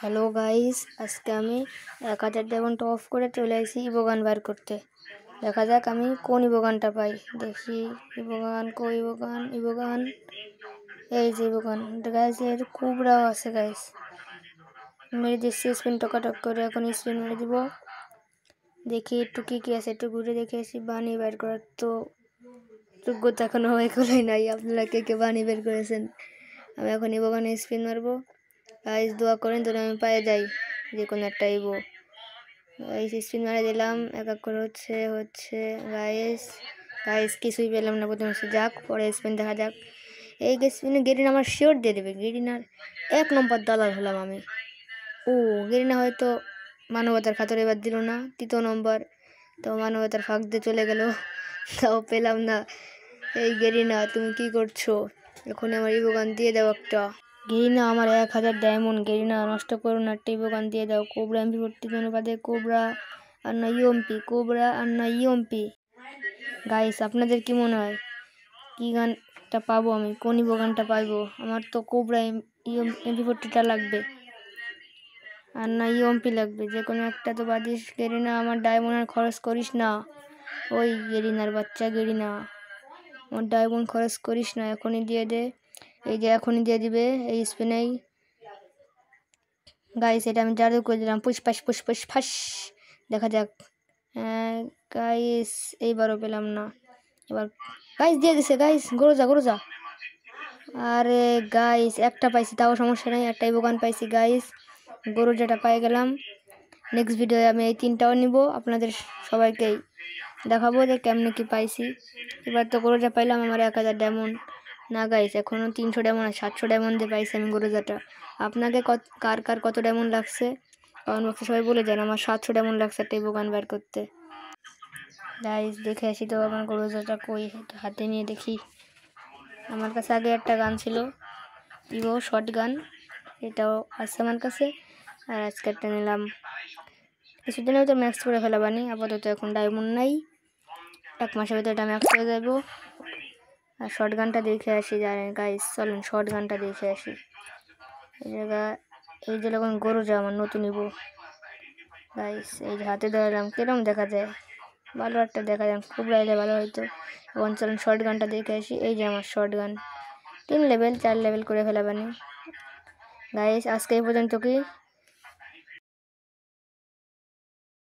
Hello guys, আজকে আমি 1000 diamond off করে চলে আসি ইবোগান বার করতে। দেখা যাক আমি কোন ইবোগানটা পাই। দেখি ইবোগান কই, ইবোগান এই যে ইবোগান গাইস, এর কুবরাও আছে গাইস। মেরে দিচ্ছি স্পিন টকাটক করে, এখন স্পিন মেরে দিব। দেখি একটু কি আছে, একটু ঘুরে দেখে আসি। বানি বের করার তো যোগ্যতা এখনো এখনই নাই। আপনারা কে বানি বের করেছেন? আমি এখন ইবোগানে স্পিন মারবো। গাইস দোয়া করেন যেন আমি পায়ে যাই যে কোনো একটা ইবো। গাইস স্পিন মারে দিলাম, এক এক করে হচ্ছে গাইস কিছুই পেলাম না প্রথমে। যাক, পরে স্পিন দেখা যাক। এই স্পিনে গেরিনা আমার শিওর দিয়ে দেবে। গেরিনার 1 নম্বর দালাল হলাম আমি। গেরিনা হয়তো মানবতার খাতরে এবার দিল না, 3 নম্বর। তো মানবতার ফাঁক দিয়ে চলে গেল, তাও পেলাম না। এই গেরিনা তুমি কি করছো? এখন আমার ইবোগান দিয়ে দাও একটা। গেরিনা আমার 1000 ডায়মন্ড। গেরিনা নষ্ট করো না, একটা ইবোগান দিয়ে দাও। কোবরা MP40 অনুপাতে কোবরা আর না ইউএমপি, কোবরা আর না ইউএমপি। গাইস আপনাদের কি মনে হয় কি গানটা পাবো আমি? কোন ইবোগানটা পাইবো? আমার তো কোবরা MP40টা লাগবে আর না ইউএমপি লাগবে, যে কোনো একটা তো বাদিস। গেরিনা আমার ডায়মন্ড আর খরচ করিস না। ওই গেরিনার বাচ্চা, গেরিনা আমার ডায়মন্ড খরচ করিস না, এখনই দিয়ে দে। এই যে এখনই দিয়ে দিবে এই স্পিনেই। গাইস এটা আমি জাদু করে দিলাম, পুষ্পাস ফাঁস। দেখা যাক। গাইস এইবারও পেলাম না। এবার গাইস দিয়ে দিছে। গাইস গরজা। আরে গাইস একটা পাইছি, তাও সমস্যা নেই, একটা ইবোগান পাইছি গাইস। গরজাটা পাই গেলাম। নেক্সট ভিডিওয়ে আমি এই 3টাও নিব, আপনাদের সবাইকেই দেখাবো যে কেমনে কি পাইছি। এবার তো গরজা পাইলাম, আমার 1000 ডায়মন্ড না গাইস, এখনও 300 ডায়মন্ড আর 700 ডায়মন্ড দিয়ে পাইছি আমি গরজাটা। আপনাকে কার কত ডায়মন্ড লাগছে কমেন্ট বক্সে সবাই বলে যান। আমার 700 ডায়মন্ড লাগছে একটা ইবোগান বার করতে। গাইস দেখে আসি তো আমার গরজাটা কই, হাতে নিয়ে দেখি। আমার কাছে আগে একটা গান ছিল, ইভো শর্ট গান, এটাও আছে আমার কাছে। আর আজকে একটা নিলাম। কিছুদিন হয়তো ম্যাক্স করে ফেলাবানি, আপাতত এখন ডায়মন্ড নাই। 1 মাসের ভিতরে এটা ম্যাক্স করে দেবো। আর শর্ট গানটা দেখে আসি। জানেন গাইস, চলেন শর্ট গানটা দেখে আসি। এই যে এখন গরজা আমার নতুন ইবো গাইস, এই যে হাতে ধরলাম, কিরম দেখা যায়? ভালো একটা দেখা যায়, খুব রাইলে ভালো হয়তো। এখন চলেন শর্ট গানটা দেখে আসি। এই যে আমার শর্ট গান 3 লেভেল 4 লেভেল করে ফেলাবানি গাইস। আজকে এই পর্যন্ত কি